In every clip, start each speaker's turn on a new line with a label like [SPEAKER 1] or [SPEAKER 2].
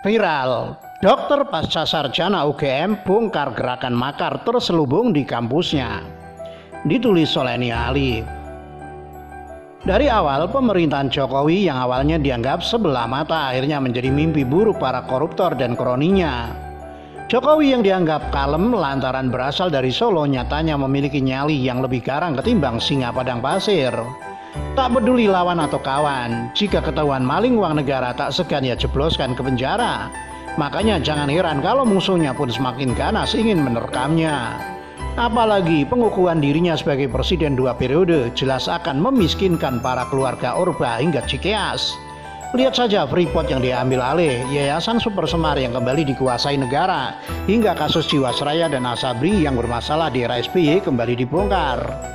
[SPEAKER 1] Viral, dokter pasca sarjana UGM bongkar gerakan makar terselubung di kampusnya. Ditulis oleh Nia Ali. Dari awal, pemerintahan Jokowi yang awalnya dianggap sebelah mata akhirnya menjadi mimpi buruk para koruptor dan kroninya. Jokowi yang dianggap kalem lantaran berasal dari Solo nyatanya memiliki nyali yang lebih garang ketimbang singa padang pasir. Tak peduli lawan atau kawan, jika ketahuan maling uang negara tak segan ia jebloskan ke penjara. Makanya jangan heran kalau musuhnya pun semakin ganas ingin menerkamnya. Apalagi pengukuhan dirinya sebagai presiden 2 periode jelas akan memiskinkan para keluarga Orba hingga Cikeas. Lihat saja Freeport yang diambil alih, Yayasan Super Semar yang kembali dikuasai negara, hingga kasus Jiwasraya dan Asabri yang bermasalah di era SBY kembali dibongkar.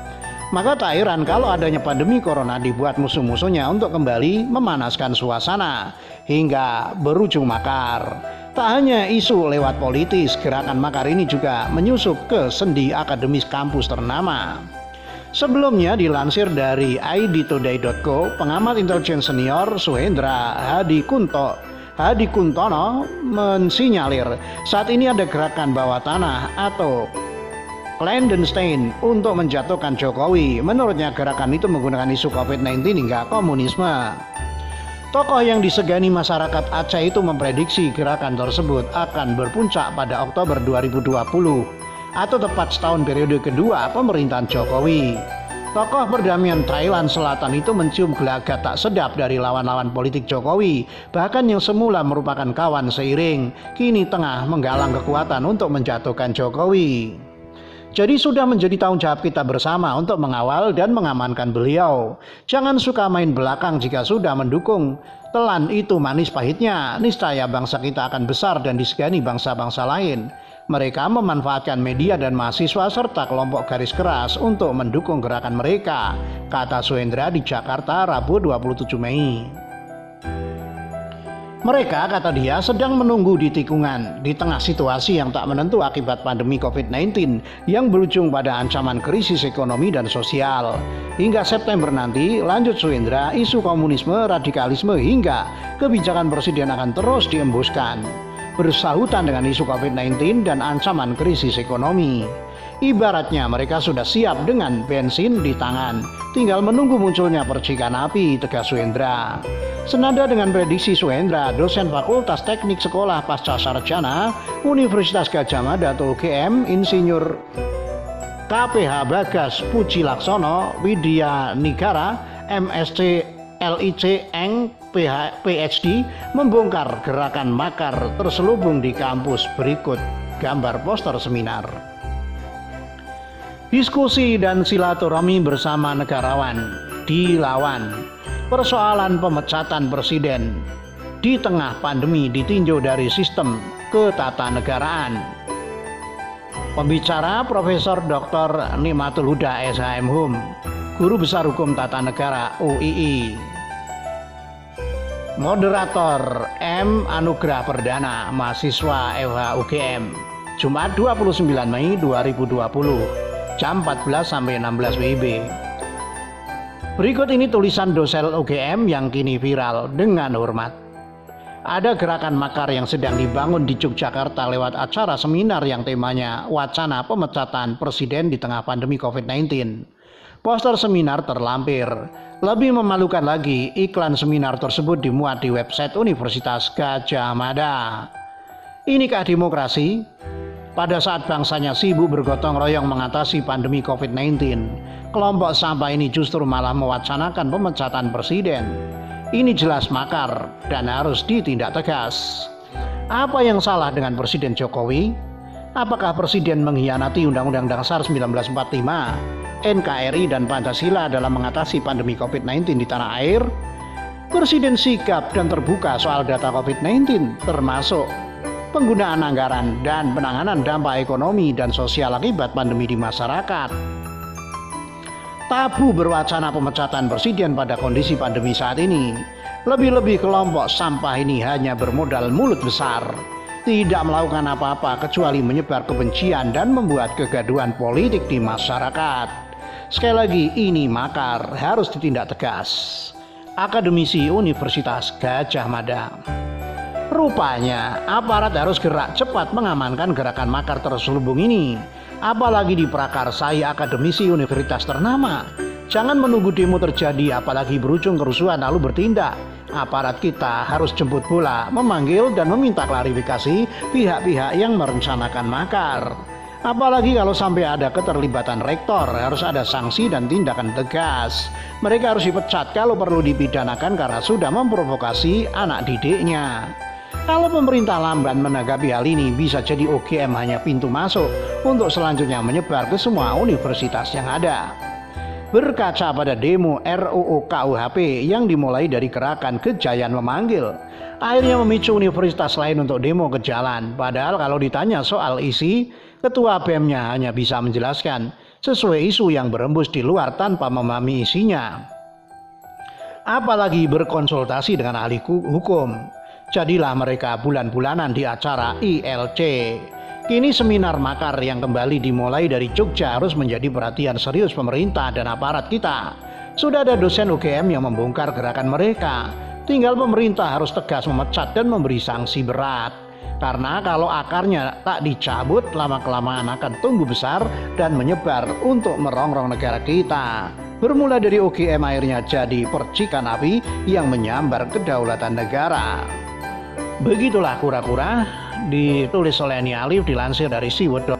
[SPEAKER 1] Maka tak heran kalau adanya pandemi corona dibuat musuh-musuhnya untuk kembali memanaskan suasana hingga berujung makar. Tak hanya isu lewat politis, gerakan makar ini juga menyusup ke sendi akademis kampus ternama. Sebelumnya dilansir dari idtoday.co, pengamat intelijen senior Suhendra Hadi Kuntono mensinyalir saat ini ada gerakan bawah tanah atau clandestine untuk menjatuhkan Jokowi. Menurutnya gerakan itu menggunakan isu COVID-19 hingga komunisme. Tokoh yang disegani masyarakat Aceh itu memprediksi gerakan tersebut akan berpuncak pada Oktober 2020 atau tepat setahun periode kedua pemerintahan Jokowi. Tokoh perdamaian Thailand Selatan itu mencium gelagat tak sedap dari lawan-lawan politik Jokowi, bahkan yang semula merupakan kawan seiring, kini tengah menggalang kekuatan untuk menjatuhkan Jokowi. Jadi sudah menjadi tanggung jawab kita bersama untuk mengawal dan mengamankan beliau. Jangan suka main belakang jika sudah mendukung. Telan itu manis pahitnya, niscaya bangsa kita akan besar dan disegani bangsa-bangsa lain. Mereka memanfaatkan media dan mahasiswa serta kelompok garis keras untuk mendukung gerakan mereka, kata Suhendra di Jakarta Rabu 27 Mei. Mereka, kata dia, sedang menunggu di tikungan di tengah situasi yang tak menentu akibat pandemi COVID-19 yang berujung pada ancaman krisis ekonomi dan sosial. Hingga September nanti, lanjut Suhendra, isu komunisme, radikalisme hingga kebijakan presiden akan terus diembuskan, bersahutan dengan isu COVID-19 dan ancaman krisis ekonomi. Ibaratnya mereka sudah siap dengan bensin di tangan, tinggal menunggu munculnya percikan api, tegas Suhendra. Senada dengan prediksi Suhendra, dosen Fakultas Teknik Sekolah Pasca Sarjana Universitas Gadjah Mada atau UGM, Insinyur KPH Bagas Puji Laksono Widya Nigara, MSc LIC Eng PhD, membongkar gerakan makar terselubung di kampus. Berikut gambar poster seminar. Diskusi dan silaturahmi bersama negarawan dilawan. Persoalan pemecatan presiden di tengah pandemi ditinjau dari sistem ketatanegaraan. Pembicara Profesor Dr. Nikmatul Huda SHM Hum, Guru Besar Hukum Tata Negara UII. Moderator M. Anugrah Perdana, mahasiswa FH UGM. Jumat 29 Mei 2020. Jam 14-16 WIB. Berikut ini tulisan dosen UGM yang kini viral dengan hormat. Ada gerakan makar yang sedang dibangun di Yogyakarta lewat acara seminar yang temanya wacana pemecatan presiden di tengah pandemi COVID-19. Poster seminar terlampir. Lebih memalukan lagi, iklan seminar tersebut dimuat di website Universitas Gadjah Mada. Inikah demokrasi? Pada saat bangsanya sibuk bergotong royong mengatasi pandemi COVID-19, kelompok sampah ini justru malah mewacanakan pemecatan presiden. Ini jelas makar dan harus ditindak tegas. Apa yang salah dengan Presiden Jokowi? Apakah Presiden mengkhianati Undang-Undang Dasar 1945, NKRI dan Pancasila dalam mengatasi pandemi COVID-19 di tanah air? Presiden sigap dan terbuka soal data COVID-19, termasuk penggunaan anggaran dan penanganan dampak ekonomi dan sosial akibat pandemi di masyarakat. Tabu berwacana pemecatan presiden pada kondisi pandemi saat ini. Lebih-lebih kelompok sampah ini hanya bermodal mulut besar, tidak melakukan apa-apa kecuali menyebar kebencian dan membuat kegaduhan politik di masyarakat. Sekali lagi, ini makar, harus ditindak tegas. Akademisi Universitas Gadjah Mada. Rupanya aparat harus gerak cepat mengamankan gerakan makar terselubung ini, apalagi diprakarsai akademisi universitas ternama. Jangan menunggu demo terjadi apalagi berujung kerusuhan lalu bertindak. Aparat kita harus jemput bola, memanggil dan meminta klarifikasi pihak-pihak yang merencanakan makar. Apalagi kalau sampai ada keterlibatan rektor, harus ada sanksi dan tindakan tegas. Mereka harus dipecat, kalau perlu dipidanakan karena sudah memprovokasi anak didiknya. Kalau pemerintah lamban menanggapi hal ini, bisa jadi UGM hanya pintu masuk untuk selanjutnya menyebar ke semua universitas yang ada. Berkaca pada demo RUU KUHP yang dimulai dari gerakan Gejayan Memanggil, akhirnya memicu universitas lain untuk demo ke jalan. Padahal kalau ditanya soal isi, ketua BEM-nya hanya bisa menjelaskan sesuai isu yang berembus di luar tanpa memahami isinya. Apalagi berkonsultasi dengan ahli hukum. Jadilah mereka bulan-bulanan di acara ILC. Kini seminar makar yang kembali dimulai dari Jogja harus menjadi perhatian serius pemerintah dan aparat kita. Sudah ada dosen UGM yang membongkar gerakan mereka. Tinggal pemerintah harus tegas memecat dan memberi sanksi berat. Karena kalau akarnya tak dicabut, lama-kelamaan akan tumbuh besar dan menyebar untuk merongrong negara kita. Bermula dari UGM akhirnya jadi percikan api yang menyambar kedaulatan negara. Begitulah kura-kura, ditulis oleh Eni Alif, dilansir dari siwet.com.